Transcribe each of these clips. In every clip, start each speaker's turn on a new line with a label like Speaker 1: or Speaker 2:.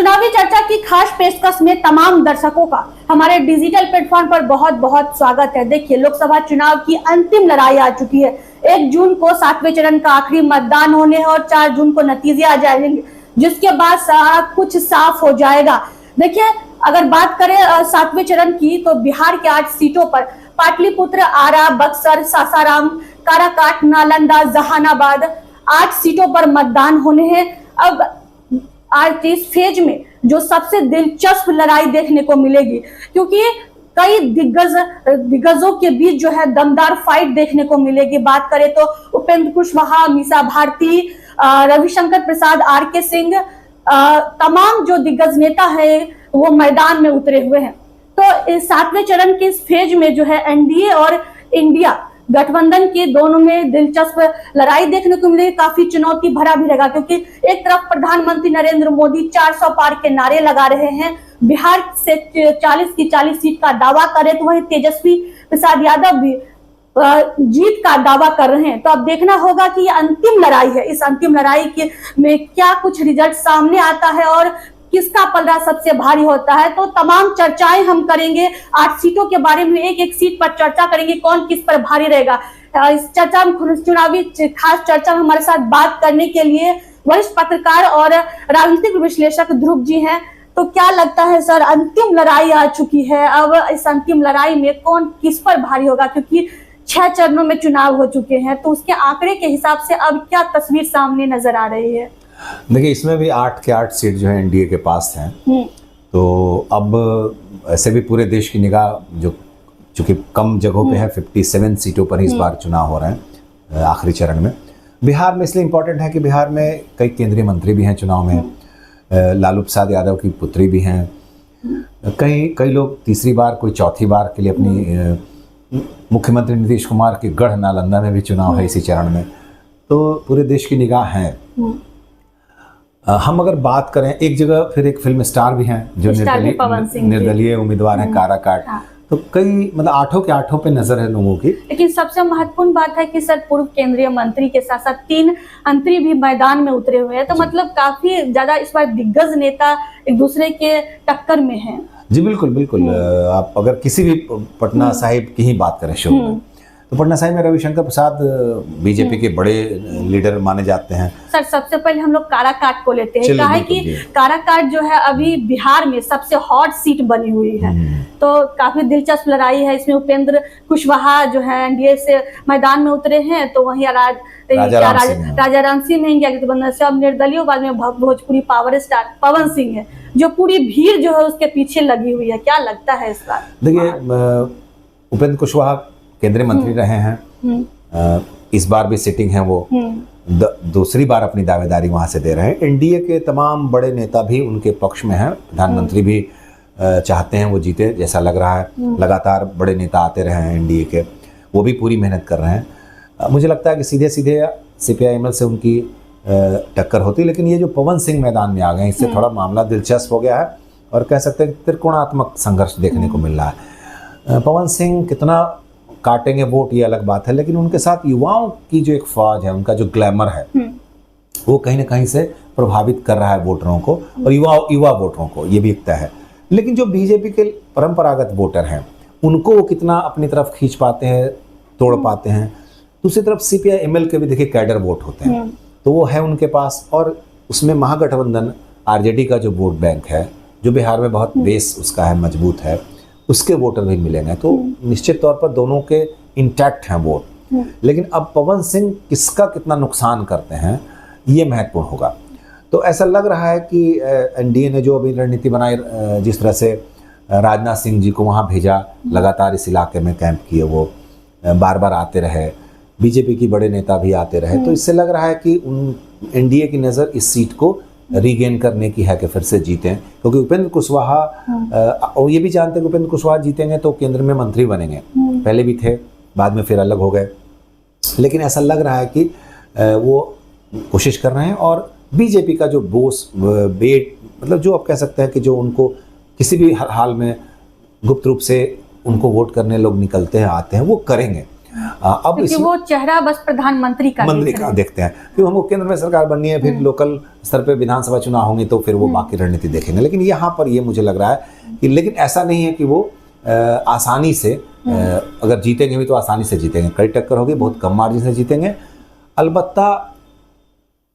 Speaker 1: चुनावी चर्चा की खास पेशकश में तमाम दर्शकों का हमारे डिजिटल प्लेटफॉर्म पर बहुत बहुत स्वागत है। देखिए, लोकसभा चुनाव की अंतिम लड़ाई आ चुकी है। 1 जून को 7वें चरण का आखिरी मतदान होने है और 4 जून को नतीजे आ जाएंगे, जिसके बाद सारा कुछ साफ हो जाएगा। देखिए, अगर बात करें 7वें चरण की, तो बिहार के 8 सीटों पर पाटलिपुत्र, आरा, बक्सर, सासाराम, काराकाट, नालंदा, जहानाबाद 8 सीटों पर मतदान होने हैं। अब आज इस फेज में जो सबसे दिलचस्प लड़ाई देखने को मिलेगी, क्योंकि कई दिग्गजों के बीच जो है दमदार फाइट देखने को मिलेगी। बात करें तो उपेंद्र कुशवाहा, मीसा भारती, रविशंकर प्रसाद, आर.के. सिंह, तमाम जो दिग्गज नेता है वो मैदान में उतरे हुए हैं। तो इस 7वें चरण के इस फेज में जो है एनडीए और इंडिया गठबंधन के दोनों में दिलचस्प लड़ाई देखने को मिलेगी। काफी चुनौती भरा भी रहेगा, क्योंकि एक तरफ प्रधानमंत्री नरेंद्र मोदी 400 पार के नारे लगा रहे हैं, बिहार से 40 की 40 सीट का दावा करे, तो वहीं तेजस्वी प्रसाद यादव भी जीत का दावा कर रहे हैं। तो अब देखना होगा कि ये अंतिम लड़ाई है, इस अंतिम लड़ाई के में क्या कुछ रिजल्ट सामने आता है और किसका पलड़ा सबसे भारी होता है। तो तमाम चर्चाएं हम करेंगे 8 सीटों के बारे में, एक एक सीट पर चर्चा करेंगे, कौन किस पर भारी रहेगा। इस चर्चा में, चुनावी खास चर्चा में हमारे साथ बात करने के लिए वरिष्ठ पत्रकार और राजनीतिक विश्लेषक ध्रुव जी हैं। तो क्या लगता है सर, अंतिम लड़ाई आ चुकी है, अब इस अंतिम लड़ाई में कौन किस पर भारी होगा, क्योंकि 6 चरणों में चुनाव हो चुके हैं, तो उसके आंकड़े के हिसाब से अब क्या तस्वीर सामने नजर आ रही है?
Speaker 2: देखिए, इसमें भी 8 के 8 सीट जो है एनडीए के पास हैं। तो अब ऐसे भी पूरे देश की निगाह जो चूंकि कम जगहों पे है, 57 सीटों पर ही इस बार चुनाव हो रहे हैं आखिरी चरण में। बिहार में इसलिए इम्पोर्टेंट है कि बिहार में कई केंद्रीय मंत्री भी हैं चुनाव में, लालू प्रसाद यादव की पुत्री भी हैं, कई लोग तीसरी बार, कोई चौथी बार के लिए अपनी मुख्यमंत्री नीतीश कुमार के गढ़ नालंदा में भी चुनाव है इसी चरण में। तो पूरे देश की निगाह है। हम अगर बात करें, एक जगह फिर एक फिल्म स्टार भी हैं जो निर्दलीय उम्मीदवार हैं, काराकाट। तो कई मतलब 8 के 8 पे नजर है लोगों की।
Speaker 1: लेकिन सबसे महत्वपूर्ण बात है कि सर, पूर्व केंद्रीय मंत्री के साथ साथ 3 मंत्री भी मैदान में उतरे हुए हैं। तो मतलब काफी ज्यादा इस बार दिग्गज नेता एक दूसरे के टक्कर में हैं।
Speaker 2: जी बिल्कुल बिल्कुल। आप अगर किसी भी पटना साहिब की ही बात करें शो में, तो पटना साहिब में रविशंकर प्रसाद बीजेपी के बड़े लीडर माने जाते हैं।
Speaker 1: सर, सबसे पहले हम लोग काराकाट को लेते हैं। कहा है कि काराकाट जो है अभी बिहार में सबसे हॉट सीट बनी हुई है, तो काफी दिलचस्प लड़ाई है। इसमें उपेंद्र कुशवाहा जो है एनडीए से मैदान में उतरे हैं, तो वहीं राजा राम सिंह हैं गठबंधन से। अब निर्दलीय बाद में भोजपुरी पावर स्टार पवन सिंह है, जो पूरी भीड़ जो है उसके पीछे लगी हुई है। क्या लगता है इस बार?
Speaker 2: देखिए, उपेंद्र कुशवाहा केंद्रीय मंत्री रहे हैं, इस बार भी सिटिंग है वो, दूसरी बार अपनी दावेदारी वहां से दे रहे हैं। एनडीए के तमाम बड़े नेता भी उनके पक्ष में हैं, प्रधानमंत्री भी चाहते हैं वो जीते, जैसा लग रहा है। लगातार बड़े नेता आते रहे हैं एनडीए के, वो भी पूरी मेहनत कर रहे हैं। मुझे लगता है कि सीधे सीधे सीपीआई-एमएल से उनकी टक्कर होती, लेकिन ये जो पवन सिंह मैदान में आ गए, इससे थोड़ा मामला दिलचस्प हो गया है और कह सकते हैं त्रिकोणात्मक संघर्ष देखने को मिल रहा है। पवन सिंह कितना काटेंगे वोट ये अलग बात है, लेकिन उनके साथ युवाओं की जो एक फौज है, उनका जो ग्लैमर है, वो कहीं ना कहीं से प्रभावित कर रहा है वोटरों को, और युवा वोटरों को, ये भी एक तय है। लेकिन जो बीजेपी के परंपरागत वोटर हैं, उनको वो कितना अपनी तरफ खींच पाते हैं, तोड़ पाते हैं। दूसरी तरफ सीपीआई-एमएल के भी देखिए कैडर वोट होते हैं, तो वो है उनके पास, और उसमें महागठबंधन आरजेडी का जो वोट बैंक है, जो बिहार में बहुत बेस उसका है, मजबूत है, उसके वोटर भी मिलेंगे। तो निश्चित तौर पर दोनों के इंटैक्ट हैं वोट। लेकिन अब पवन सिंह किसका कितना नुकसान करते हैं, ये महत्वपूर्ण होगा। तो ऐसा लग रहा है कि एनडीए ने जो अभी रणनीति बनाई, जिस तरह से राजनाथ सिंह जी को वहाँ भेजा, लगातार इस इलाके में कैंप किए, वो बार बार आते रहे, बीजेपी की बड़े नेता भी आते रहे, तो इससे लग रहा है कि एनडीए की नज़र इस सीट को रीगेन करने की है कि फिर से जीतें, क्योंकि उपेंद्र कुशवाहा, और ये भी जानते हैं कि उपेंद्र कुशवाहा जीतेंगे तो केंद्र में मंत्री बनेंगे, पहले भी थे, बाद में फिर अलग हो गए। लेकिन ऐसा लग रहा है कि वो कोशिश कर रहे हैं, और बीजेपी का जो बेट, मतलब जो आप कह सकते हैं कि जो उनको किसी भी हाल में गुप्त रूप से उनको वोट करने लोग निकलते हैं, आते हैं, वो करेंगे। अब
Speaker 1: क्योंकि वो चेहरा बस प्रधानमंत्री का
Speaker 2: मंत्री का देखते हैं, क्योंकि हमको केंद्र में सरकार बननी है, फिर लोकल स्तर पे विधानसभा चुनाव होंगे तो फिर वो बाकी रणनीति देखेंगे। लेकिन यहाँ पर ये मुझे लग रहा है कि लेकिन ऐसा नहीं है कि वो आसानी से अगर जीतेंगे भी तो आसानी से जीतेंगे, कड़ी टक्कर होगी, बहुत कम मार्जिन से जीतेंगे। अलबत्ता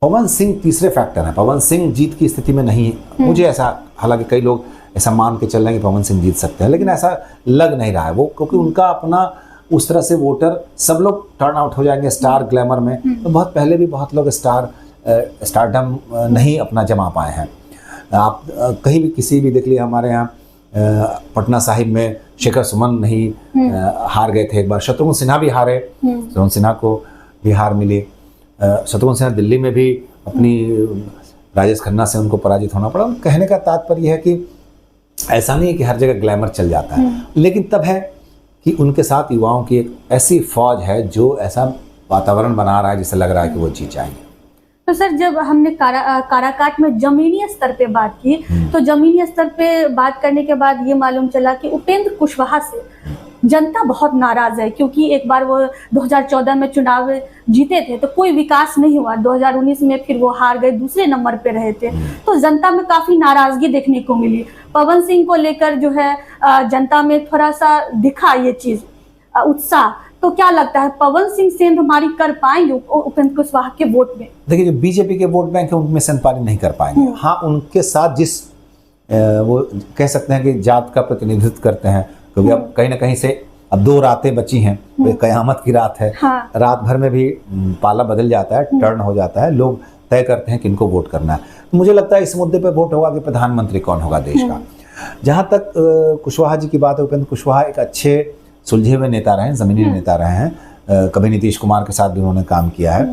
Speaker 2: पवन सिंह तीसरे फैक्टर हैं, पवन सिंह जीत की स्थिति में नहीं है मुझे ऐसा, हालांकि कई लोग ऐसा मान के चल रहे हैं कि पवन सिंह जीत सकते हैं, लेकिन ऐसा लग नहीं रहा है वो, क्योंकि उनका अपना उस तरह से वोटर सब लोग टर्न आउट हो जाएंगे स्टार ग्लैमर में, तो बहुत पहले भी बहुत लोग स्टारडम नहीं अपना जमा पाए हैं। आप कहीं भी किसी भी देख लिए, हमारे यहाँ पटना साहिब में शेखर सुमन नहीं हार गए थे एक बार, शत्रुघ्न सिन्हा भी हारे, शत्रुघ्न सिन्हा को भी हार मिली, शत्रुघ्न सिन्हा दिल्ली में भी अपनी राजेश खन्ना से उनको पराजित होना पड़ा। कहने का तात्पर्य यह है कि ऐसा नहीं है कि हर जगह ग्लैमर चल जाता है, लेकिन तब है कि उनके साथ युवाओं की एक ऐसी फौज है जो ऐसा वातावरण बना रहा है जिससे लग रहा है कि वो जीत जाएंगे।
Speaker 1: तो सर, जब हमने काराकाट में जमीनी स्तर पे बात की, तो जमीनी स्तर पे बात करने के बाद ये मालूम चला कि उपेंद्र कुशवाहा से जनता बहुत नाराज है, क्योंकि एक बार वो 2014 में चुनाव जीते थे तो कोई विकास नहीं हुआ, 2019 में फिर वो हार गए, दूसरे नंबर पे रहे थे, तो जनता में काफी नाराजगी देखने को मिली। पवन सिंह को लेकर जो है जनता में थोड़ा सा दिखा ये चीज उत्साह, तो क्या लगता है पवन सिंह सेंधमारी कर पाएंगे उपेंद्र कुशवाहा के वोट में? देखिए,
Speaker 2: जो बीजेपी के वोट बैंक है उनमें सेंधमारी नहीं कर पाएंगे। हाँ, उनके साथ जिस वो कह सकते हैं कि जात का प्रतिनिधित्व करते हैं, क्योंकि अब कहीं ना कहीं से अब 2 रातें बची हैं, तो कयामत की रात है।
Speaker 1: हाँ।
Speaker 2: रात भर में भी पाला बदल जाता है, टर्न हो जाता है, लोग तय करते हैं किनको वोट करना है। मुझे लगता है इस मुद्दे पे वोट होगा कि प्रधानमंत्री कौन होगा देश का। जहाँ तक कुशवाहा जी की बात है, उपेंद्र कुशवाहा एक अच्छे सुलझे हुए नेता रहे हैं, जमीनी नेता रहे हैं, कभी नीतीश कुमार के साथ भी उन्होंने काम किया है,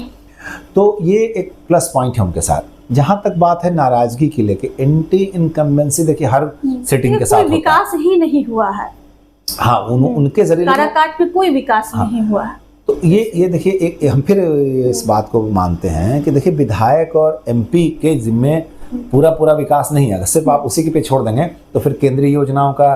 Speaker 2: तो ये एक प्लस पॉइंट है उनके साथ। जहाँ तक बात है नाराजगी की लेके, एंटी इनकम्बेंसी देखिए हर सिटिंग के साथ होता है,
Speaker 1: विकास ही नहीं हुआ है।
Speaker 2: हाँ, उनके जरिए
Speaker 1: काराकाट में कोई विकास नहीं हुआ है।
Speaker 2: तो ये देखिए एक हम फिर इस बात को मानते हैं कि देखिए विधायक और एमपी के जिम्मे पूरा विकास नहीं है। अगर सिर्फ आप उसी के पे छोड़ देंगे तो फिर केंद्रीय योजनाओं का,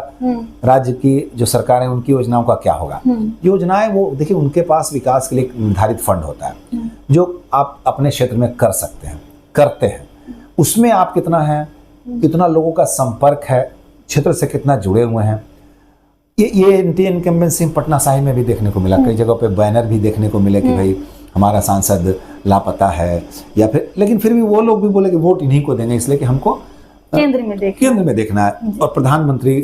Speaker 2: राज्य की जो सरकार है उनकी योजनाओं का क्या होगा? योजनाएं वो देखिए उनके पास विकास के लिए निर्धारित फंड होता है जो आप अपने क्षेत्र में कर सकते हैं, करते हैं, उसमें आप कितना है, कितना लोगों का संपर्क है, क्षेत्र से कितना जुड़े हुए हैं। ये एंटी इनकम्बेंसी पटना साहिब में भी देखने को मिला, कई जगहों पे बैनर भी देखने को मिले कि भाई हमारा सांसद लापता है, या फिर लेकिन फिर भी वो लोग भी बोले कि वोट इन्हीं को देंगे इसलिए कि हमको
Speaker 1: केंद्र में देखना
Speaker 2: है और प्रधानमंत्री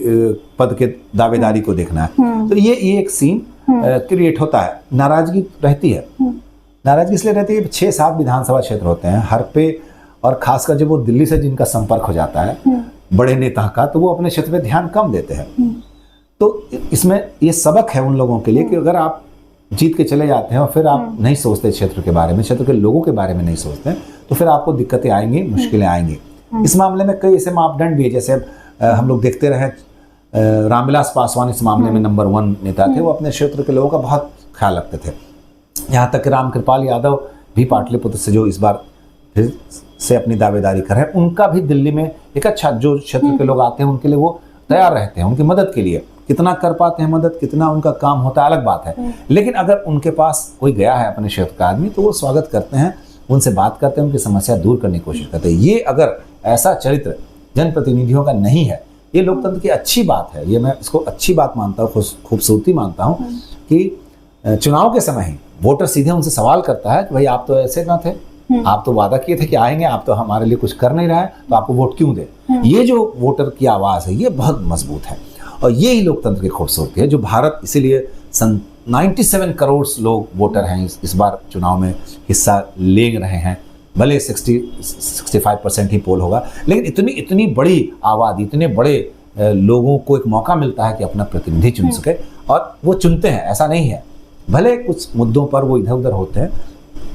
Speaker 2: पद के दावेदारी को देखना है। तो ये एक सीन क्रिएट होता है, नाराजगी रहती है। नाराजगी इसलिए रहती है 6-7 विधानसभा क्षेत्र होते हैं हर पे, और खासकर जब वो दिल्ली से जिनका संपर्क हो जाता है बड़े नेता का, तो वो अपने क्षेत्र पे ध्यान कम देते हैं। तो इसमें ये सबक है उन लोगों के लिए कि अगर आप जीत के चले जाते हैं और फिर आप नहीं सोचते क्षेत्र के बारे में, क्षेत्र के लोगों के बारे में नहीं सोचते, तो फिर आपको दिक्कतें आएंगी, मुश्किलें आएंगी। इस मामले में कई ऐसे मापदंड भी है, जैसे हम लोग देखते रहे रामविलास पासवान इस मामले में नंबर 1 नेता थे, वो अपने क्षेत्र के लोगों का बहुत ख्याल रखते थे। यहाँ तक कि रामकृपाल यादव भी पाटलिपुत्र से जो इस बार फिर से अपनी दावेदारी कर रहे हैं, उनका भी दिल्ली में एक अच्छा, जो क्षेत्र के लोग आते हैं उनके लिए वो तैयार रहते हैं, उनकी मदद के लिए। कितना कर पाते हैं मदद, कितना उनका काम होता है अलग बात है, लेकिन अगर उनके पास कोई गया है अपने क्षेत्र का आदमी तो वो स्वागत करते हैं, उनसे बात करते हैं, उनकी समस्या दूर करने की कोशिश करते हैं। ये अगर ऐसा चरित्र जनप्रतिनिधियों का नहीं है, ये लोकतंत्र की अच्छी बात है, ये मैं इसको अच्छी बात मानता हूँ, खूबसूरती मानता हूँ कि चुनाव के समय ही वोटर सीधे उनसे सवाल करता है कि भाई आप तो ऐसे ना थे, आप तो वादा किए थे कि आएंगे, आप तो हमारे लिए कुछ कर नहीं रहा है, तो आपको वोट क्यों दे? ये जो वोटर की आवाज़ है ये बहुत मजबूत है, और ये ही लोकतंत्र की खूबसूरती है जो भारत, इसीलिए 97 करोड़ लोग वोटर हैं इस बार चुनाव में हिस्सा ले रहे हैं। भले 60-65% ही पोल होगा, लेकिन इतनी बड़ी आबादी, इतने बड़े लोगों को एक मौका मिलता है कि अपना प्रतिनिधि चुन सके, और वो चुनते हैं। ऐसा नहीं है, भले कुछ मुद्दों पर वो इधर उधर होते हैं,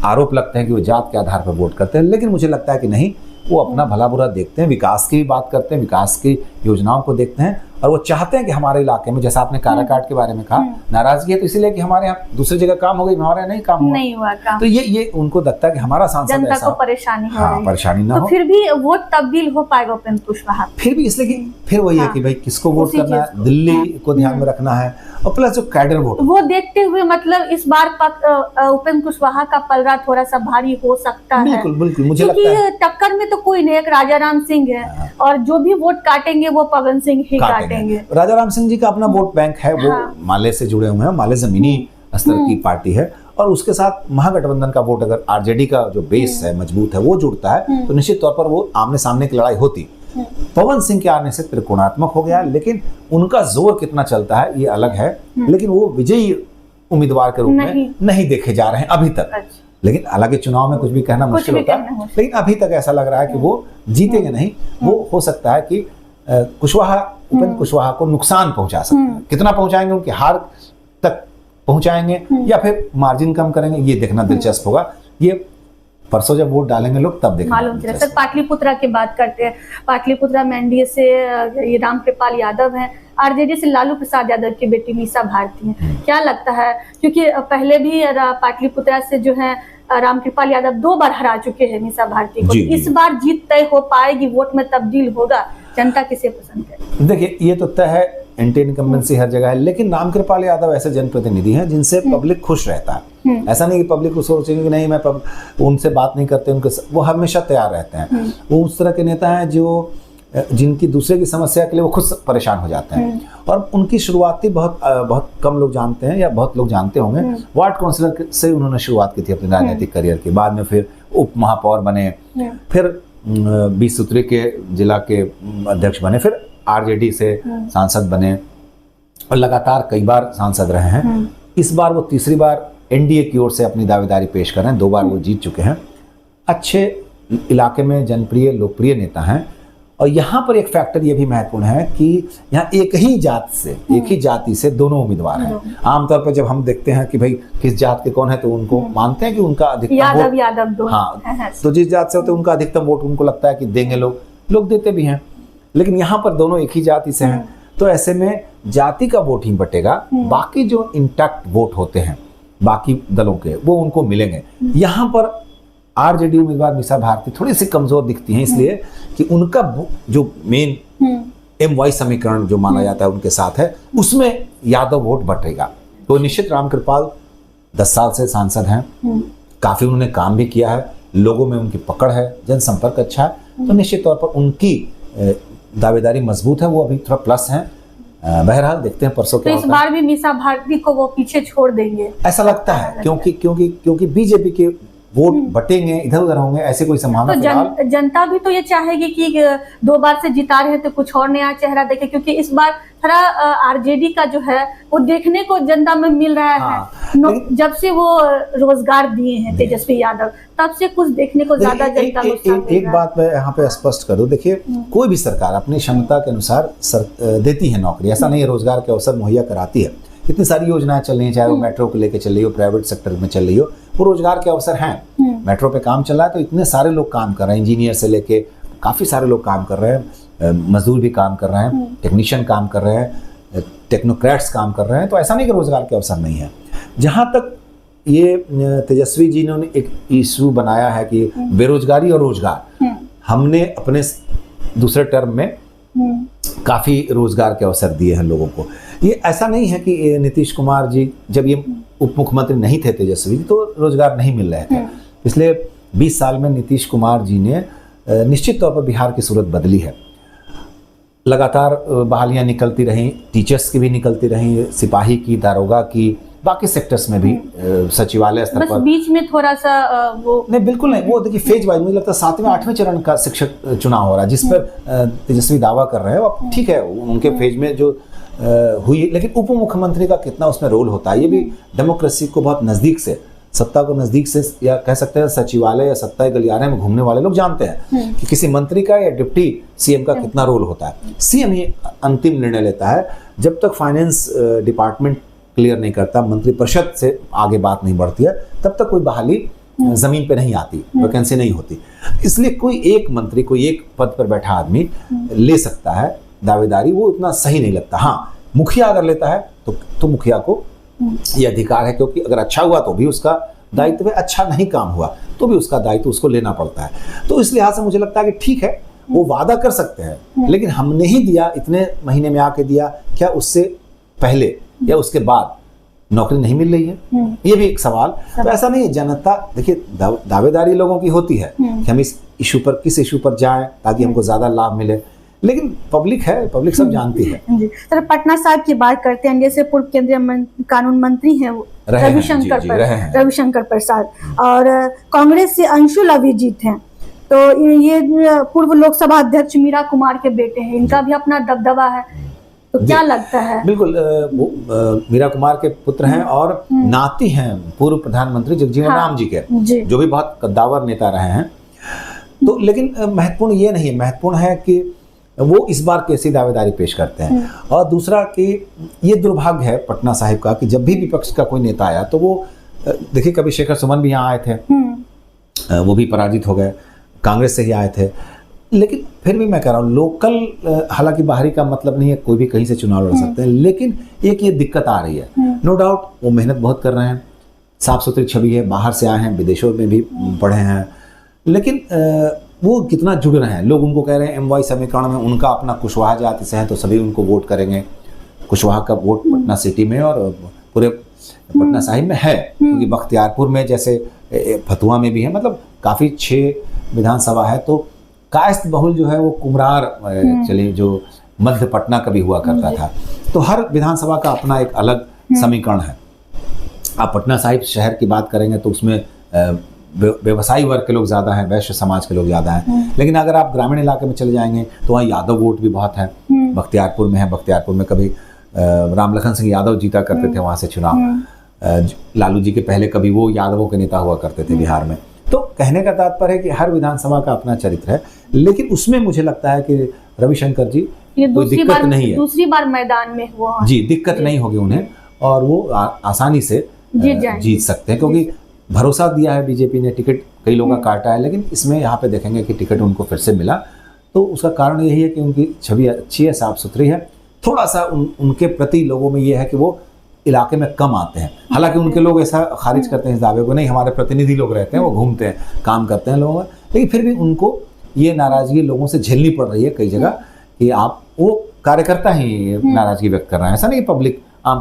Speaker 2: आरोप लगते हैं कि वो जात के आधार पर वोट करते हैं, लेकिन मुझे लगता है कि नहीं, वो अपना भला बुरा देखते हैं, विकास की भी बात करते हैं, विकास की योजनाओं को देखते हैं, और वो चाहते हैं कि हमारे इलाके में, जैसा आपने काराकाट के बारे में कहा, नाराजगी है तो इसीलिए कि हमारे यहाँ दूसरी जगह काम हो गई, हमारे यहाँ नहीं काम हुआ,
Speaker 1: नहीं हुआ काम।
Speaker 2: तो ये उनको लगता है कि हमारा सांसद
Speaker 1: जनता
Speaker 2: ऐसा
Speaker 1: को परेशानी हो रही है।
Speaker 2: परेशानी ना
Speaker 1: तो
Speaker 2: हो,
Speaker 1: फिर भी वोट तब्दील हो पाएगा उपेंद्र कुशवाहा?
Speaker 2: फिर भी इसलिए कि फिर वही है कि भाई किसको वोट करना है, दिल्ली को ध्यान में रखना है, और प्लस जो कैडर वोट
Speaker 1: वो देखते हुए मतलब इस बार उपेंद्र कुशवाहा का पलड़ा थोड़ा सा भारी हो सकता है।
Speaker 2: बिल्कुल बिल्कुल, मुझे लगता है
Speaker 1: क्योंकि टक्कर में तो कोई नहीं, एक राजाराम सिंह है और जो भी वोट काटेंगे वो पवन सिंह ही काटेंगे।
Speaker 2: राजाराम सिंह जी का अपना वोट बैंक है, वो माले से जुड़े हुए हैं, माले जमीनी स्तर की पार्टी है, और उसके साथ महागठबंधन का वोट अगर आरजेडी का जो बेस है मजबूत है वो जुड़ता है तो निश्चित तौर पर वो आमने सामने की लड़ाई होती। पवन सिंह के आने से त्रिकोणात्मक हो गया, लेकिन उनका जोर कितना चलता है ये अलग है, लेकिन वो विजयी उम्मीदवार के रूप में नहीं देखे जा रहे हैं अभी तक। लेकिन हालांकि चुनाव में कुछ भी कहना मुश्किल होता है, लेकिन अभी तक ऐसा लग रहा है कि वो जीतेंगे नहीं। वो हो सकता है कि उपेंद्र कुशवाहा को नुकसान पहुंचा सकते हैं, कितना पहुंचाएंगे, उनकी हार तक पहुंचाएंगे या फिर मार्जिन कम करेंगे, ये देखना दिलचस्प होगा। ये परसों जब वोट डालेंगे लोग तब देखेंगे।
Speaker 1: मालूम चला। सर पाटलिपुत्रा की बात करते हैं, पाटलिपुत्रा में एनडीए से ये रामकृपाल यादव हैं, आरजेडी से लालू प्रसाद यादव की बेटी मीसा भारती हैं। क्या लगता है, क्योंकि पहले भी पाटलिपुत्रा से जो है रामकृपाल यादव 2 बार हरा चुके हैं मीसा भारती को, इस बार जीत तय हो पाएगी, वोट में तब्दील होगा, जनता किसे पसंद करे?
Speaker 2: देखिए ये तो तय है, एंटी इनकम्बेंसी हर जगह है, लेकिन रामकृपाल यादव ऐसे जनप्रतिनिधि हैं जिनसे पब्लिक खुश रहता है। ऐसा नहीं कि पब्लिक को सोचेंगे कि नहीं मैं उनसे बात नहीं करते, वो हमेशा तैयार रहते हैं। वो उस तरह के नेता हैं जो जिनकी दूसरे की समस्या के लिए वो खुद परेशान हो जाते हैं। और उनकी शुरुआती बहुत कम लोग जानते हैं या बहुत लोग जानते होंगे, वार्ड काउंसिलर से उन्होंने शुरुआत की थी अपने राजनीतिक करियर की, बाद में फिर उप महापौर बने, फिर 20 सूत्री के जिला के अध्यक्ष बने, फिर आरजेडी से सांसद बने और लगातार कई बार सांसद रहे हैं। इस बार वो तीसरी बार एनडीए की ओर से अपनी दावेदारी पेश कर रहे हैं, 2 बार वो जीत चुके हैं। अच्छे इलाके में जनप्रिय लोकप्रिय नेता हैं। और यहाँ पर एक फैक्टर ये भी महत्वपूर्ण है कि यहाँ एक ही जाति से दोनों उम्मीदवार हैं। आमतौर पर जब हम देखते हैं कि भाई किस जात के कौन है तो उनको मानते हैं कि उनका अधिकतम वोट
Speaker 1: यादव दो।
Speaker 2: हाँ, तो जिस जात से होते हैं उनका अधिकतम वोट उनको लगता है कि देंगे, लोग देते भी हैं। लेकिन यहाँ पर दोनों एक ही जाति से हैं, तो ऐसे में जाति का वोट ही बटेगा, बाकी जो इंटैक्ट वोट होते हैं बाकी दलों के वो उनको मिलेंगे। यहाँ पर आरजेडी उम्मीदवार मीसा भारती थोड़ी सी कमजोर दिखती हैं, इसलिए कि उनका जो मेन MY समीकरण जो माना जाता है उनके साथ है, उसमें यादव वोट बटेगा। तो निश्चित रामकृपाल 10 साल से सांसद हैं, काफी उन्होंने काम भी किया है, लोगों में उनकी पकड़ है, जनसंपर्क अच्छा है, तो निश्चित तौर पर उनकी दावेदारी मजबूत है, वो अभी थोड़ा प्लस है। बहरहाल देखते हैं परसों क्या होता है।
Speaker 1: इस बार भी मीसा भारती को वो पीछे छोड़ देंगे
Speaker 2: ऐसा लगता है, क्योंकि बीजेपी के वोट बटेंगे, इधर उधर होंगे, ऐसे कोई संभावना
Speaker 1: तो जनता भी तो ये चाहेगी कि 2 बार से जिता रहे तो कुछ और नया चेहरा देखे, क्योंकि इस बार थोड़ा आरजेडी का जो है वो देखने को जनता में मिल रहा है। जब से वो रोजगार दिए हैं तेजस्वी यादव, तब से कुछ देखने को ज्यादा जनता में
Speaker 2: एक बात मैं यहाँ पे स्पष्ट कर दूं, देखिए कोई भी सरकार अपनी क्षमता के अनुसार देती है नौकरी, ऐसा नहीं है, रोजगार के अवसर मुहैया कराती है। इतनी सारी योजनाएं चल रही हैं, चाहे वो मेट्रो को लेकर चल रही हो, प्राइवेट सेक्टर में चल रही हो, वो रोजगार के अवसर हैं। मेट्रो पे काम चल रहा है तो इतने सारे लोग काम कर रहे हैं, इंजीनियर से लेके काफ़ी सारे लोग काम कर रहे हैं, मजदूर भी काम कर रहे हैं, टेक्नीशियन काम कर रहे हैं, टेक्नोक्रेट्स काम कर रहे हैं, तो ऐसा नहीं कि रोजगार के अवसर नहीं है। जहाँ तक ये तेजस्वी जी ने एक इशू बनाया है कि बेरोजगारी और रोजगार, हमने अपने दूसरे टर्म में काफ़ी रोजगार के अवसर दिए हैं लोगों को। ये ऐसा नहीं है कि नीतीश कुमार जी जब ये उप मुख्यमंत्री नहीं थे तेजस्वी जी, तो रोजगार नहीं मिल रहे थे। पिछले 20 साल में नीतीश कुमार जी ने निश्चित तौर पर बिहार की सूरत बदली है। लगातार बहालियां निकलती रहीं, टीचर्स की भी निकलती रहीं, सिपाही की, दारोगा की, बाकी सेक्टर्स में भी, सचिवालय स्तर पर।
Speaker 1: बीच में थोड़ा सा वो नहीं,
Speaker 2: बिल्कुल नहीं, वो देखिए फेज वाइज मुझे लगता है 7वें 8वें चरण का शिक्षक चुनाव हो रहा है, जिस पर तेजस्वी दावा कर रहे हैं। अब ठीक है, उनके फेज में जो हुई, लेकिन उप मुख्यमंत्री का कितना उसमें रोल होता है, ये भी डेमोक्रेसी को बहुत नजदीक से, सत्ता को नजदीक से, या कह सकते हैं सचिवालय या सत्ता गलियारे में घूमने वाले लोग जानते हैं कि किसी मंत्री का या डिप्टी सीएम का कितना रोल होता है। सीएम ही अंतिम निर्णय लेता है। जब तक फाइनेंस डिपार्टमेंट क्लियर नहीं करता, मंत्रिपरिषद से आगे बात नहीं बढ़ती है, तब तक कोई बहाली जमीन पे नहीं आती, वैकेंसी नहीं होती। इसलिए कोई एक मंत्री, कोई एक पद पर बैठा आदमी ले सकता है दावेदारी वो उतना सही नहीं लगता। हाँ, मुखिया अगर लेता है तो मुखिया को ये अधिकार है, क्योंकि अगर अच्छा हुआ तो भी उसका दायित्व है, अच्छा नहीं काम हुआ तो भी उसका दायित्व उसको लेना पड़ता है। तो इस लिहाज से मुझे लगता है कि ठीक है, वो वादा कर सकते हैं, लेकिन हमने ही दिया, इतने महीने में आके दिया, क्या उससे पहले या उसके बाद नौकरी नहीं मिल रही है? ये भी एक सवाल। तो ऐसा नहीं है, जनता देखिए दावेदारी लोगों की होती है कि हम इस इशू पर, किस इशू पर जाएं ताकि हमको ज्यादा लाभ मिले, लेकिन पब्लिक है, पब्लिक सब जानती है।
Speaker 1: जी, सर पटना साहब की बात करते हैं, जैसे पूर्व केंद्रीय कानून मंत्री हैं वो रविशंकर प्रसाद, और कांग्रेस से अंशुल अभिजीत हैं, तो ये पूर्व लोकसभा अध्यक्ष मीरा कुमार के बेटे हैं, इनका भी अपना दबदबा है, तो क्या लगता है? बिल्कुल,
Speaker 2: मीरा कुमार के पुत्र हैं और नाती हैं पूर्व प्रधानमंत्री जगजीवन राम जी के, जो भी बहुत कद्दावर नेता रहे हैं। तो लेकिन महत्वपूर्ण ये नहीं है, महत्वपूर्ण है कि वो इस बार कैसी दावेदारी पेश करते हैं। और दूसरा कि ये दुर्भाग्य है पटना साहिब का कि जब भी विपक्ष का कोई नेता आया तो वो, देखिए कभी शेखर सुमन भी यहाँ आए थे, वो भी पराजित हो गए, कांग्रेस से ही आए थे, लेकिन फिर भी मैं कह रहा हूँ लोकल, हालांकि बाहरी का मतलब नहीं है, कोई भी कहीं से चुनाव लड़ सकते हैं, लेकिन एक ये दिक्कत आ रही है। नो डाउट वो मेहनत बहुत कर रहे हैं, साफ सुथरी छवि है, बाहर से आए हैं, विदेशों में भी पढ़े हैं, लेकिन वो कितना जुड़ रहे हैं। लोग उनको कह रहे हैं MY समीकरण में उनका अपना कुशवाहा जाति से है तो सभी उनको वोट करेंगे। कुशवाहा का वोट पटना सिटी में और पूरे पटना साहिब में है, क्योंकि बख्तियारपुर में जैसे फतुहा में भी है, मतलब काफ़ी 6 विधानसभा है, तो कायस्थ बहुल जो है वो कुमरार चलिए जो मध्य पटना कभी हुआ करता था, तो हर विधानसभा का अपना एक अलग समीकरण है। आप पटना साहिब शहर की बात करेंगे तो उसमें व्यवसायी वर्ग के लोग ज़्यादा हैं, वैश्य समाज के लोग ज़्यादा हैं, लेकिन अगर आप ग्रामीण इलाके में चले जाएंगे तो वहाँ यादव वोट भी बहुत है। बख्तियारपुर में है, बख्तियारपुर में कभी राम लखन सिंह यादव जीता करते थे वहाँ से चुनाव, लालू जी के पहले कभी वो यादवों के नेता हुआ करते थे बिहार में। तो कहने का तात्पर्य है कि हर विधानसभा का अपना चरित्र है, लेकिन उसमें मुझे लगता है कि रविशंकर जी कोई दिक्कत नहीं है,
Speaker 1: दूसरी बार मैदान में हुआ
Speaker 2: जी, दिक्कत नहीं होगी उन्हें और वो आसानी से जीत सकते हैं, क्योंकि भरोसा दिया है बीजेपी ने, टिकट कई लोगों का काटा है, लेकिन इसमें यहाँ पे देखेंगे कि टिकट उनको फिर से मिला, तो उसका कारण यही है कि उनकी छवि अच्छी है, साफ सुथरी है। थोड़ा सा उनके प्रति लोगों में ये है कि वो इलाके में कम आते हैं, हालांकि उनके लोग ऐसा खारिज करते हैं इस दावे को, नहीं हमारे प्रतिनिधि लोग रहते हैं, वो घूमते हैं, काम करते हैं लोगों में, लेकिन फिर भी उनको ये नाराजगी लोगों से झेलनी पड़ रही है कई जगह कि आप, वो कार्यकर्ता ही नाराजगी व्यक्त कर रहे हैं, ऐसा नहीं आम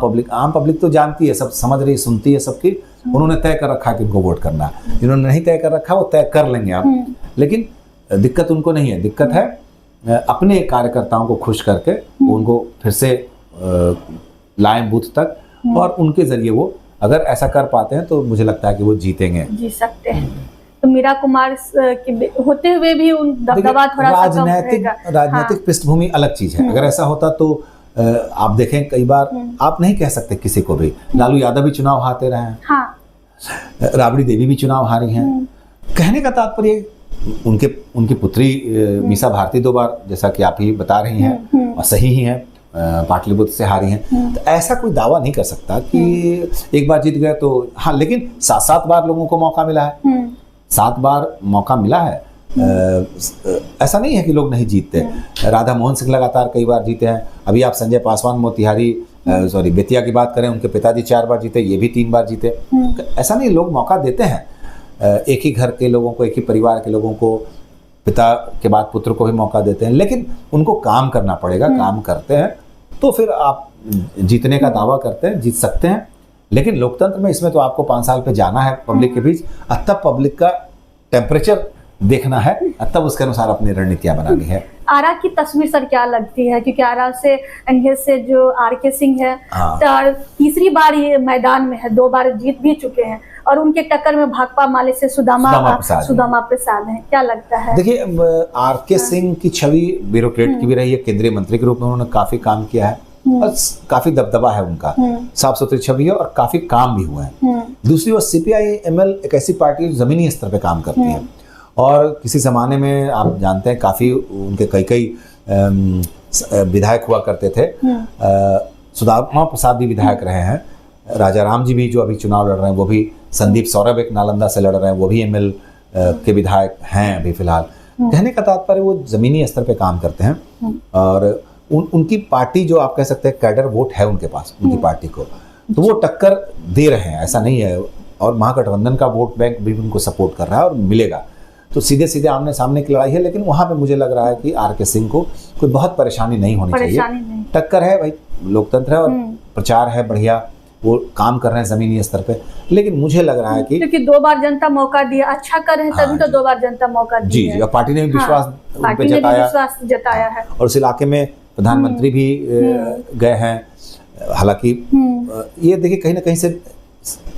Speaker 2: पब्लिक तो जानती है, सब समझ रही, सुनती है सबकी, उन्होंने तय कर रखा है कि उनको वोट करना, जिन्होंने नहीं तय कर रखा वो तय कर लेंगे आप, लेकिन दिक्कत उनको नहीं है, दिक्कत है अपने कार्यकर्ताओं को खुश करके उनको फिर से लाएं बूथ तक, और उनके जरिए वो अगर ऐसा कर पाते हैं तो मुझे लगता है कि वो जीतेंगे,
Speaker 1: जीत सकते हैं। तो मीरा कुमार के होते हुए भी उन दबदबा थोड़ा सा कम रहेगा।
Speaker 2: राजनीतिक पृष्ठभूमि अलग चीज है, अगर ऐसा होता तो आप देखें कई बार आप नहीं कह सकते किसी को भी, लालू यादव भी चुनाव हारते रहे हैं,
Speaker 1: हाँ।
Speaker 2: राबड़ी देवी भी चुनाव हारी हैं। कहने का तात्पर्य उनकी पुत्री मीसा भारती 2 बार, जैसा कि आप ही बता रही हैं, और सही ही है, पाटलिपुत्र से हारी हैं, तो ऐसा कोई दावा नहीं कर सकता कि एक बार जीत गए तो, हाँ, लेकिन 7 बार लोगों को मौका मिला है, 7 बार मौका मिला है, ऐसा नहीं है कि लोग नहीं जीतते। राधा मोहन सिंह लगातार कई बार जीते हैं, अभी आप संजय पासवान मोतिहारी बेतिया की बात करें, उनके पिताजी 4 बार जीते, ये भी 3 बार जीते, ऐसा नहीं, लोग मौका देते हैं, एक ही घर के लोगों को, एक ही परिवार के लोगों को, पिता के बाद पुत्र को भी मौका देते हैं, लेकिन उनको काम करना पड़ेगा, काम करते हैं तो फिर आप जीतने का दावा करते हैं, जीत सकते हैं, लेकिन लोकतंत्र में इसमें तो आपको 5 साल पे जाना है पब्लिक के बीच, तब पब्लिक का टेम्परेचर देखना है, तब उसके अनुसार अपनी रणनीतियां बनानी है।
Speaker 1: आरा की तस्वीर सर क्या लगती है, क्योंकि आरा से एनडीए से जो RK सिंह है, तो तीसरी बार ये मैदान में है, 2 बार जीत भी चुके हैं, और उनके टक्कर में भाकपा माले से सुदामा प्रसाद हैं, क्या लगता है? देखिए
Speaker 2: RK सिंह की छवि ब्यूरोक्रेट की भी रही है, केंद्रीय मंत्री के रूप में उन्होंने काफी काम किया है, और काफी दबदबा है उनका, साफ सुथरी छवि है और काफी काम भी हुआ है। दूसरी ओर CPI-ML एक ऐसी पार्टी जमीनी स्तर पे काम करती है, और किसी जमाने में आप जानते हैं काफी उनके कई विधायक हुआ करते थे, सुदामा प्रसाद भी विधायक रहे हैं, राजा राम जी भी जो अभी चुनाव लड़ रहे हैं वो भी, संदीप सौरभ एक नालंदा से लड़ रहे हैं, वो भी ML के विधायक हैं अभी फिलहाल। कहने का तात्पर्य वो जमीनी स्तर पे काम करते हैं, और उनकी पार्टी जो आप कह सकते हैं कैडर वोट है उनके पास, उनकी पार्टी को, तो वो टक्कर दे रहे हैं, ऐसा नहीं है। और महागठबंधन का वोट बैंक भी उनको सपोर्ट कर रहा है और मिलेगा। तो सीधे सीधे आमने सामने की लड़ाई है, लेकिन वहाँ पे मुझे लग रहा है कि आर के सिंह को कोई बहुत परेशानी नहीं होनी चाहिए। टक्कर है भाई, लोकतंत्र है और प्रचार है बढ़िया, वो काम कर रहे हैं जमीनी स्तर पे। लेकिन मुझे लग रहा है कि
Speaker 1: क्योंकि 2 बार जनता मौका दिया, अच्छा कर रहे हैं तभी तो 2 बार जनता मौका दी
Speaker 2: जी, और पार्टी ने भी विश्वास
Speaker 1: जताया है।
Speaker 2: और उस इलाके में प्रधानमंत्री भी गए हैं। हालांकि ये देखिए कहीं ना कहीं से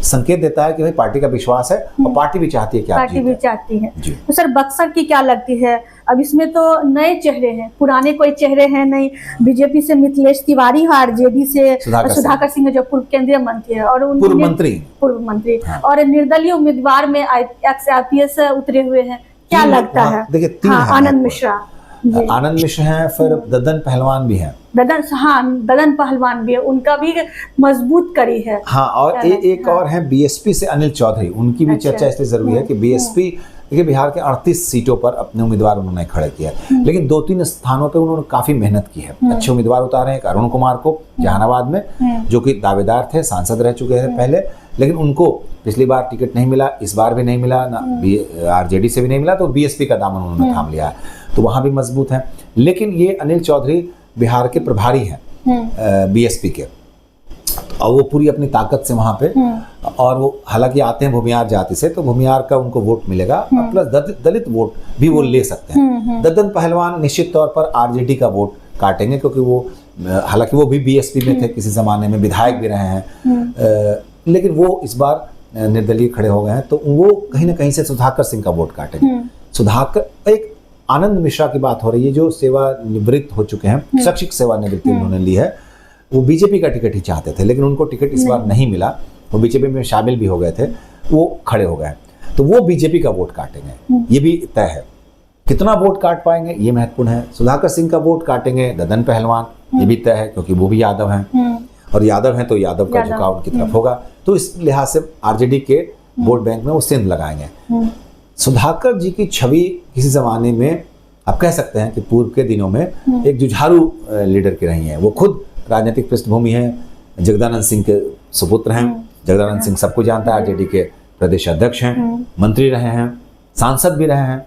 Speaker 2: संकेत देता है कि भाई पार्टी का विश्वास है और पार्टी भी चाहती है कि
Speaker 1: पार्टी भी चाहती है। तो सर बक्सर की क्या लगती है? अब इसमें तो नए चेहरे हैं, पुराने कोई चेहरे हैं नहीं। बीजेपी से मिथिलेश तिवारी है, आरजेडी से सुधाकर सिंह जो पूर्व केंद्रीय मंत्री है और पूर्व मंत्री
Speaker 2: हाँ।
Speaker 1: और निर्दलीय उम्मीदवार में IPS उतरे हुए हैं। क्या लगता है?
Speaker 2: देखिए 3
Speaker 1: आनंद मिश्रा,
Speaker 2: आनंद मिश्र हैं, फिर ददन पहलवान भी हैं।
Speaker 1: ददन पहलवान भी है, उनका भी मजबूत कड़ी है।
Speaker 2: हाँ, और एक और है बीएसपी से अनिल चौधरी, उनकी भी चर्चा इसलिए जरूरी है कि बीएसपी देखिए बिहार के 38 सीटों पर अपने उम्मीदवार उन्होंने खड़े किया, लेकिन 2-3 स्थानों पे उन्होंने काफी मेहनत की है। अच्छे उम्मीदवार उतारे हैं। अरुण कुमार को जहानाबाद में, जो कि दावेदार थे, सांसद रह चुके हैं पहले, लेकिन उनको पिछली बार टिकट नहीं मिला, इस बार भी नहीं मिला, ना आरजेडी से भी नहीं मिला, तो बीएसपी का दामन उन्होंने थाम लिया है, तो वहां भी मजबूत है। लेकिन ये अनिल चौधरी बिहार के प्रभारी हैं बीएसपी के, और वो पूरी अपनी ताकत से वहां पे, और वो हालांकि आते हैं भूमियार जाति से, तो भूमियार का उनको वोट मिलेगा, प्लस दलित वोट भी वो ले सकते हैं। ददन पहलवान निश्चित तौर पर आरजेडी का वोट काटेंगे, क्योंकि वो हालांकि वो भी बीएसपी में थे किसी जमाने में, विधायक भी रहे हैं, लेकिन वो इस बार निर्दलीय खड़े हो गए हैं, तो वो कहीं ना कहीं से सुधाकर सिंह का वोट काटेंगे। सुधाकर, एक आनंद मिश्रा की बात हो रही है जो सेवानिवृत्त हो चुके हैं, शैक्षिक सेवानिवृत्ति उन्होंने ली है, वो बीजेपी का टिकट ही चाहते थे, लेकिन उनको टिकट इस बार नहीं मिला, वो बीजेपी में शामिल भी हो गए थे, वो खड़े हो गए, तो वो बीजेपी का वोट काटेंगे, ये भी तय है। कितना वोट काट पाएंगे ये महत्वपूर्ण है। सुधाकर सिंह का वोट काटेंगे ददन पहलवान, ये भी तय है, क्योंकि वो भी यादव हैं, और यादव हैं तो यादव का झुकाव उनकी तरफ होगा, तो इस लिहाज से आरजेडी के वोट बैंक में वो सिंध लगाएंगे। सुधाकर जी की छवि किसी जमाने में आप कह सकते हैं कि पूर्व के दिनों में एक जुझारू लीडर की रही हैं। वो खुद राजनीतिक पृष्ठभूमि है, जगदानंद सिंह के सुपुत्र हैं। जगदानंद सिंह सबको जानता है, आरजेडी के प्रदेश अध्यक्ष हैं, मंत्री रहे हैं, सांसद भी रहे हैं,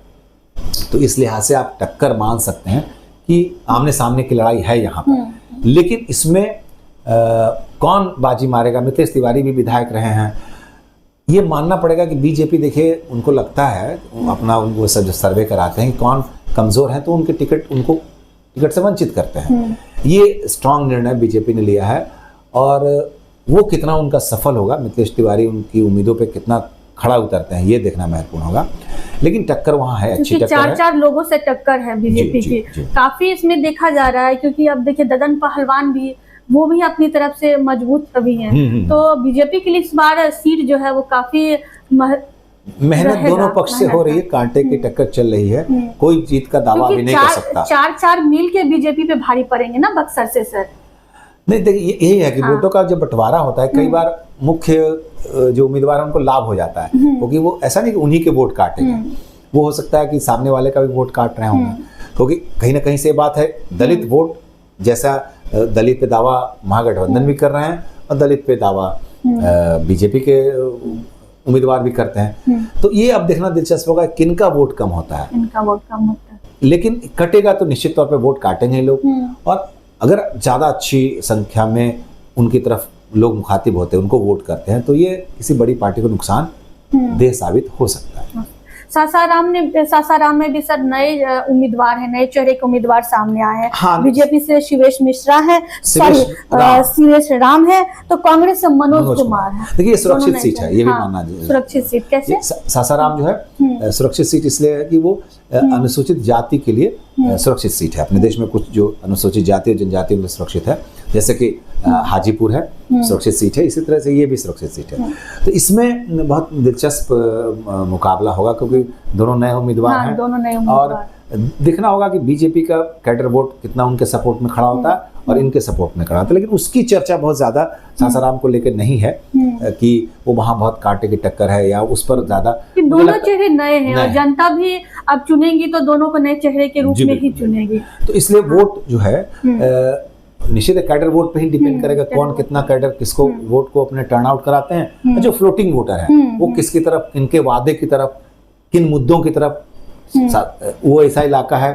Speaker 2: तो इस लिहाज से आप टक्कर मान सकते हैं कि आमने सामने की लड़ाई है यहाँ पर। लेकिन इसमें कौन बाजी मारेगा? मिथिलेश तिवारी भी विधायक रहे हैं, ये मानना पड़ेगा कि बीजेपी, देखिए उनको लगता है, अपना वो सब सर्वे कराते हैं कि कौन कमजोर है तो उनके उनको टिकट से वंचित करते हैं। ये स्ट्रांग निर्णय बीजेपी ने लिया है, और वो कितना उनका सफल होगा, मिथिलेश तिवारी उनकी उम्मीदों पे कितना खड़ा उतरते हैं, ये देखना महत्वपूर्ण होगा। लेकिन टक्कर वहाँ है, अच्छी टक्कर है।
Speaker 1: 4 लोगों से टक्कर है बीजेपी की, काफी इसमें देखा जा रहा है, क्योंकि अब देखिए ददन पहलवान भी, वो भी अपनी तरफ से मजबूत छवि हैं, तो बीजेपी के लिए इस बार सीट जो है वो काफी
Speaker 2: मेहनत दोनों पक्ष से हो रही है, कांटे की टक्कर चल रही है, कोई जीत का दावा भी नहीं कर सकता।
Speaker 1: 4 मिल के बीजेपी पे भारी पड़ेंगे ना बक्सर से सर।
Speaker 2: नहीं, देखिए यही है कि वोटों का जब बंटवारा होता है, कई बार मुख्य जो उम्मीदवार है उनको लाभ हो जाता है, क्योंकि वो ऐसा नहीं कि उन्हीं के वोट काटेंगे, वो हो सकता है कि सामने वाले का भी वोट काट रहे होंगे, क्योंकि कहीं ना कहीं से बात है, दलित वोट, जैसा दलित पे दावा महागठबंधन भी कर रहे हैं और दलित पे दावा बीजेपी के उम्मीदवार भी करते हैं, तो ये अब देखना दिलचस्प होगा किनका वोट कम होता है।
Speaker 1: इनका वोट कम होता है,
Speaker 2: लेकिन कटेगा तो निश्चित तौर पे वोट काटेंगे लोग, और अगर ज्यादा अच्छी संख्या में उनकी तरफ लोग मुखातिब होते हैं, उनको वोट करते हैं, तो ये किसी बड़ी पार्टी को नुकसान देह साबित हो सकता है।
Speaker 1: सासाराम में भी सर नए उम्मीदवार हैं, नए चेहरे के उम्मीदवार सामने आए हैं।
Speaker 2: हाँ,
Speaker 1: बीजेपी से शिवेश मिश्रा है, शिवेश राम है, तो कांग्रेस से मनोज कुमार है।
Speaker 2: देखिए सुरक्षित सीट है, ये भी मानना चाहिए।
Speaker 1: सुरक्षित सीट कैसे?
Speaker 2: सासाराम जो है सुरक्षित सीट इसलिए है कि वो अनुसूचित जाति के लिए सुरक्षित सीट है। अपने देश में कुछ जो अनुसूचित जाति और जनजाति के लिए सुरक्षित है, जैसे कि हाजीपुर है, सुरक्षित सीट है, इसी तरह से ये भी सुरक्षित सीट है। तो इसमें बहुत दिलचस्प मुकाबला होगा, क्योंकि दोनों नए उम्मीदवार हैं,
Speaker 1: दोनों नए
Speaker 2: और देखना होगा कि बीजेपी का कैडर वोट कितना उनके सपोर्ट में खड़ा होता है और इनके सपोर्ट में खड़ा होता है, लेकिन उसकी चर्चा बहुत ज्यादा सासाराम को लेकर नहीं है कि वो वहां बहुत कांटे की टक्कर है या उस पर ज्यादा।
Speaker 1: दोनों चेहरे नए हैं और जनता भी अब चुनेगी तो दोनों को नए चेहरे के रूप में ही चुनेगी,
Speaker 2: तो इसलिए वोट जो है निश्चित कैडर वोट पे ही डिपेंड करेगा, कौन कितना कैडर किसको वोट को अपने टर्न आउट कराते हैं। जो फ्लोटिंग वोटर है वो किसकी तरफ, किनके वादे की तरफ, किन मुद्दों की तरफ, वो ऐसा इलाका है।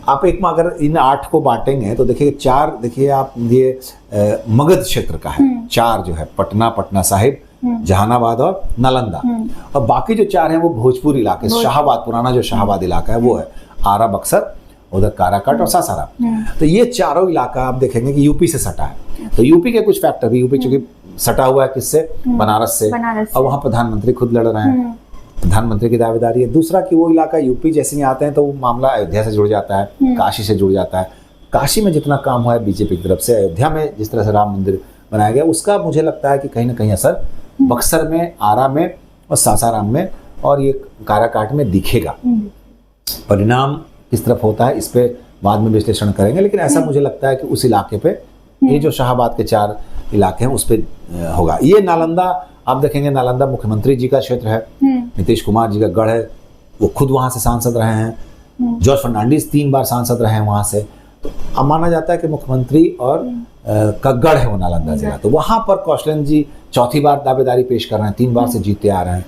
Speaker 2: आप एक में अगर इन 8 को बांटेंगे तो देखिए 4, देखिए आप ये मगध क्षेत्र का है, 4 जो है पटना साहिब, जहानाबाद और नालंदा, और बाकी जो 4 हैं वो भोजपुर इलाके, शाहाबाद, पुराना जो शाहाबाद इलाका है वो है, आरा बक्सर, उधर काराकाट और सासाराम। तो ये चारों इलाका आप देखेंगे कि यूपी से सटा है, तो यूपी के कुछ फैक्टर भी, यूपी चूंकि सटा हुआ है किससे, बनारस से, और वहाँ प्रधानमंत्री खुद लड़ रहे हैं, प्रधानमंत्री की दावेदारी है। दूसरा कि वो इलाका यूपी जैसे ही आते हैं तो वो मामला अयोध्या से जुड़ जाता है, काशी से जुड़ जाता है। काशी में जितना काम हुआ है बीजेपी की तरफ से, अयोध्या में जिस तरह से राम मंदिर बनाया गया, उसका मुझे लगता है कि कहीं ना कहीं असर बक्सर में, आरा में और सासाराम में और ये काराकाट में दिखेगा। परिणाम किस तरफ होता है इस पे बाद में विश्लेषण करेंगे, लेकिन ऐसा मुझे लगता है कि उस इलाके पे, ये जो शाहाबाद के 4 इलाके हैं उस पे होगा। ये नालंदा आप देखेंगे, नालंदा मुख्यमंत्री जी का क्षेत्र है, नीतीश कुमार जी का गढ़ है, वो खुद वहां से सांसद रहे हैं, जॉर्ज फर्नांडिस 3 बार सांसद रहे हैं वहां से, तो अब माना जाता है कि मुख्यमंत्री और का गढ़ है वो नालंदा जिला। तो वहां पर कौशलेंद्र जी 4थी बार दावेदारी पेश कर रहे हैं, 3 बार से जीतते आ रहे हैं।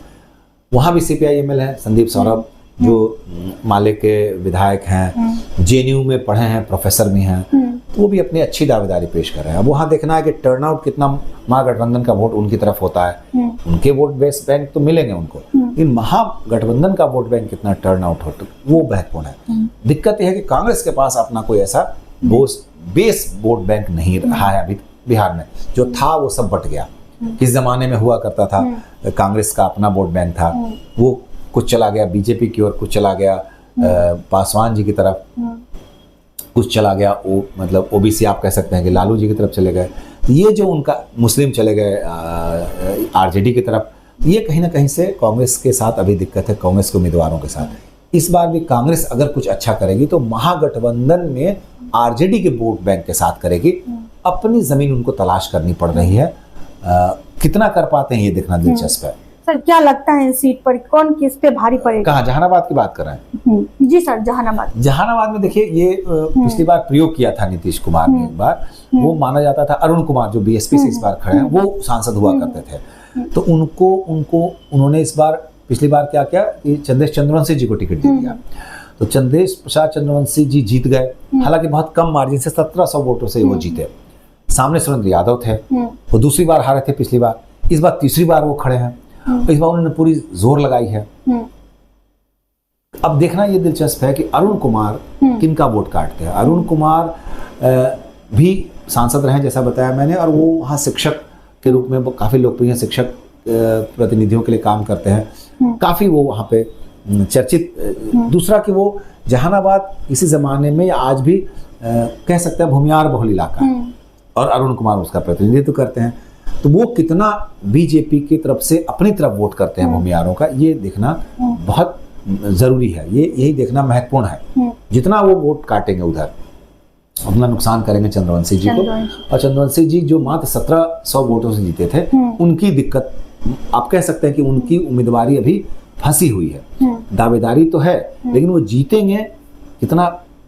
Speaker 2: वहां भी CPI-ML है, संदीप सौरभ जो माले के विधायक हैं, JNU में पढ़े हैं, प्रोफेसर भी हैं, तो वो भी अपनी अच्छी दावेदारी पेश कर रहे हैं। अब वहाँ देखना है कि टर्नआउट कितना महागठबंधन का वोट उनकी तरफ होता है, उनके वोट बेस बैंक तो मिलेंगे उनको, लेकिन महागठबंधन का वोट बैंक कितना टर्नआउट होता है वो महत्वपूर्ण है। दिक्कत यह है कि कांग्रेस के पास अपना कोई ऐसा बेस वोट बैंक नहीं रहा है अभी बिहार में, जो था वो सब बट गया। किस जमाने में हुआ करता था, कांग्रेस का अपना वोट बैंक था, वो कुछ चला गया बीजेपी की ओर, कुछ चला गया पासवान जी की तरफ, कुछ चला गया वो मतलब OBC आप कह सकते हैं कि लालू जी की तरफ चले गए। तो ये जो उनका मुस्लिम चले गए RJD की तरफ, ये कहीं ना कहीं से कांग्रेस के साथ अभी दिक्कत है, कांग्रेस के उम्मीदवारों के साथ। इस बार भी कांग्रेस अगर कुछ अच्छा करेगी तो महागठबंधन में RJD के वोट बैंक के साथ करेगी, अपनी जमीन उनको तलाश करनी पड़ रही है। कितना कर पाते हैं ये देखना दिलचस्प है।
Speaker 1: सर क्या लगता है इस सीट पर कौन किस पे भारी पड़ेगा?
Speaker 2: कहाँ, जहानाबाद की बात कर रहे हैं?
Speaker 1: जी सर, जहानाबाद
Speaker 2: में देखिए ये पिछली बार प्रयोग किया था नीतीश कुमार ने एक बार, वो माना जाता था अरुण कुमार जो BSP से इस बार खड़े हैं, वो सांसद हुआ करते थे, तो उन्होंने इस बार, पिछली बार क्या किया कि चंदेश चंद्रवंशी जी को टिकट दे दिया, तो चंदेश प्रसाद चंद्रवंशी जी जीत गए, हालांकि बहुत कम मार्जिन से 1700 वोटों से वो जीते। सामने सुरेंद्र यादव थे, वो दूसरी बार हारे थे पिछली बार, इस बार तीसरी बार वो खड़े हैं, इस बार उन्होंने पूरी जोर लगाई है। अब देखना ये दिलचस्प है कि अरुण कुमार किनका वोट काटते हैं। अरुण कुमार भी सांसद रहे जैसा बताया मैंने, और वो वहाँ शिक्षक के रूप में काफी लोकप्रिय शिक्षक प्रतिनिधियों के लिए काम करते हैं, काफी वो वहाँ पे चर्चित। दूसरा कि वो जहानाबाद इसी जमाने में या आज भी कह सकते हैं भूमियार बहुल इलाका है, और अरुण कुमार उसका प्रतिनिधित्व करते हैं, तो वो कितना बीजेपी की तरफ से अपनी तरफ वोट करते हैं भूमियारों का, ये देखना बहुत जरूरी है। ये यही देखना महत्वपूर्ण है। जितना वो वोट काटेंगे उधर उतना नुकसान करेंगे चंद्रवंशी जी को, और चंद्रवंशी जी जो मात्र 1700 वोटों से जीते थे, उनकी दिक्कत आप कह सकते हैं कि उनकी उम्मीदवारी अभी फंसी हुई है। दावेदारी तो है, लेकिन वो जीतेंगे कितना,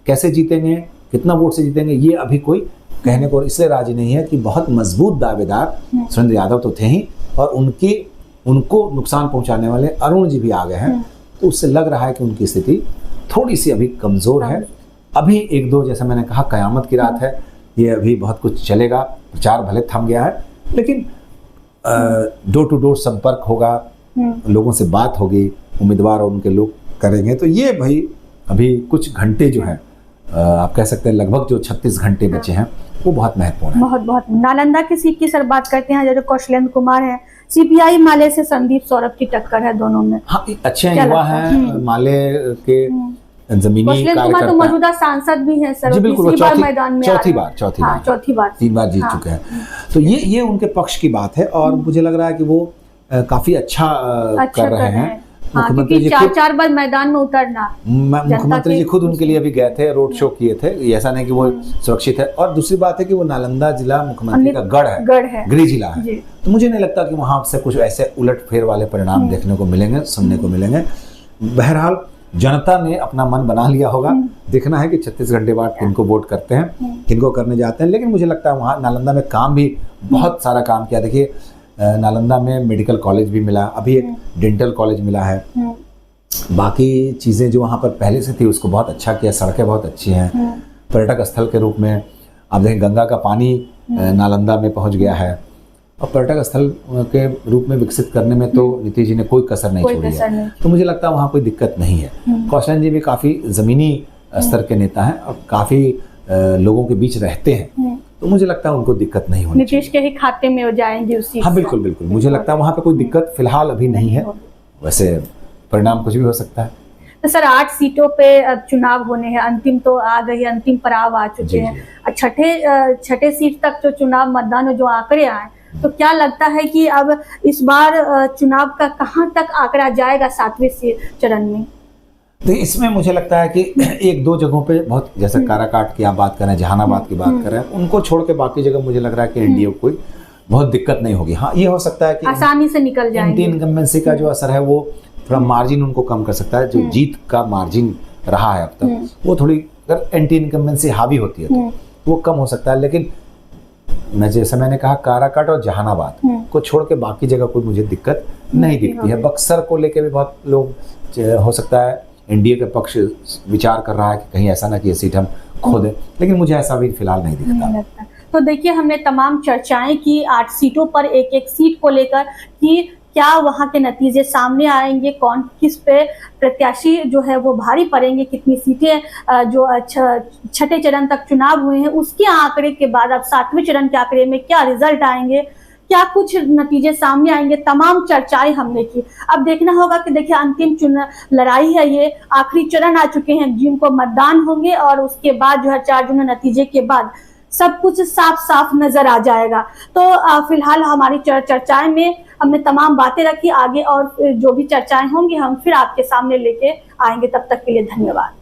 Speaker 2: कैसे जीतेंगे, कितना वोट से जीतेंगे, ये अभी कोई कहने को इसलिए राजी नहीं है कि बहुत मजबूत दावेदार सुरेंद्र यादव तो थे ही, और उनको नुकसान पहुंचाने वाले अरुण जी भी आ गए हैं, तो उससे लग रहा है कि उनकी स्थिति थोड़ी सी अभी कमजोर है। अभी 1-2 जैसा मैंने कहा कयामत की रात है, ये अभी बहुत कुछ चलेगा, प्रचार भले थम गया है, लेकिन डोर टू डोर संपर्क होगा, लोगों से बात होगी, उम्मीदवार और उनके लोग करेंगे, तो ये भाई अभी कुछ घंटे जो हैं, आप कह सकते हैं लगभग जो 36 घंटे बचे हैं, वो बहुत महत्वपूर्ण है।
Speaker 1: बहुत नालंदा की सीट की सर बात करते हैं, जो कौशलेंद्र कुमार है, CPI माले से संदीप सौरभ की टक्कर है दोनों में।
Speaker 2: हाँ, अच्छे युवा हैं, माले के जमीनी कार्यकर्ता,
Speaker 1: तो मौजूदा सांसद भी हैं सर,
Speaker 2: बिल्कुल,
Speaker 1: मैदान में
Speaker 2: चौथी बार 3 बार जीत चुके हैं, तो ये उनके पक्ष की बात है, और मुझे लग रहा है कि वो काफी अच्छा कर रहे हैं। मुख्यमंत्री जी
Speaker 1: चार चार बार मैदान में उतरना,
Speaker 2: मुख्यमंत्री जी खुद उनके लिए भी गए थे, रोड शो किए थे। ऐसा नहीं कि वो सुरक्षित है। और दूसरी बात है कि वो नालंदा जिला मुख्यमंत्री का गढ़ है, गृह जिला है, तो मुझे नहीं लगता कि वहां से कुछ ऐसे उलटफेर वाले परिणाम देखने को मिलेंगे, सुनने को मिलेंगे। बहरहाल जनता ने अपना मन बना लिया होगा। देखना है कि 36 घंटे बाद किनको वोट करते हैं, किनको करने जाते हैं। लेकिन मुझे लगता है वहाँ नालंदा में काम भी बहुत सारा काम किया। देखिए नालंदा में मेडिकल कॉलेज भी मिला, अभी एक डेंटल कॉलेज मिला है, बाकी चीज़ें जो वहाँ पर पहले से थी उसको बहुत अच्छा किया। सड़कें बहुत अच्छी हैं, पर्यटक स्थल के रूप में आप देखें गंगा का पानी नालंदा में पहुँच गया है। और पर्यटक स्थल के रूप में विकसित करने में तो नीतीश जी ने कोई कसर नहीं छोड़ी है। तो मुझे लगता है वहाँ कोई दिक्कत नहीं है। कौशल जी भी काफ़ी ज़मीनी स्तर के नेता हैं और काफ़ी लोगों के बीच रहते हैं, तो मुझे लगता है उनको दिक्कत नहीं होनी।
Speaker 1: नीतीश के ही खाते में हो जाएंगे उसी।
Speaker 2: हाँ बिल्कुल बिल्कुल, मुझे लगता है वहाँ पे कोई दिक्कत फिलहाल अभी नहीं है। वैसे परिणाम कुछ भी हो सकता है।
Speaker 1: तो सर 8 सीटों पे चुनाव होने हैं, अंतिम तो आ गई, अंतिम पड़ाव आ चुके हैं। छठे सीट तक जो चुनाव मतदान में जो आंकड़े आए, तो क्या लगता है कि अब इस बार चुनाव का कहां तक आंकड़ा जाएगा 7वें चरण में?
Speaker 2: तो इसमें मुझे लगता है कि एक दो जगहों पे बहुत, जैसे काराकाट की आप बात करें, जहानाबाद की बात करें, उनको छोड़ के बाकी जगह मुझे लग रहा है कि एनडीए को कोई बहुत दिक्कत नहीं होगी। हाँ ये हो सकता है कि
Speaker 1: आसानी से निकल जाएंगे।
Speaker 2: एंटी इनकम्बेंसी का जो असर है वो थोड़ा मार्जिन उनको कम कर सकता है। जो जीत का मार्जिन रहा है अब तक, वो थोड़ी अगर एंटी इनकम्बेंसी हावी होती है तो वो कम हो सकता है। लेकिन मैं जैसे मैंने कहा काराकाट और जहानाबाद को छोड़ के बाकी जगह कोई मुझे दिक्कत नहीं दिखती है। बक्सर को लेके भी बहुत लोग हो सकता है एनडीए के पक्ष विचार कर रहा है कि कहीं ऐसा ना कि ये सीट हम खो दें, लेकिन मुझे ऐसा भी फिलहाल नहीं दिखता।
Speaker 1: तो देखिए हमने तमाम चर्चाएं की 8 सीटों पर, एक एक सीट को लेकर कि क्या वहां के नतीजे सामने आएंगे, कौन किस पे प्रत्याशी जो है वो भारी पड़ेंगे, कितनी सीटें जो छठे चरण तक चुनाव हुए हैं उसके आंकड़े के बाद अब 7वें चरण के आंकड़े में क्या रिजल्ट आएंगे, क्या कुछ नतीजे सामने आएंगे, तमाम चर्चाएं हमने की। अब देखना होगा कि देखिए अंतिम लड़ाई है, ये आखिरी चरण आ चुके हैं जिनको मतदान होंगे और उसके बाद जो है 4 जून नतीजे के बाद सब कुछ साफ साफ नजर आ जाएगा। तो फिलहाल हमारी चर्चाएं में हमने तमाम बातें रखी, आगे और जो भी चर्चाएं होंगी हम फिर आपके सामने लेके आएंगे। तब तक के लिए धन्यवाद।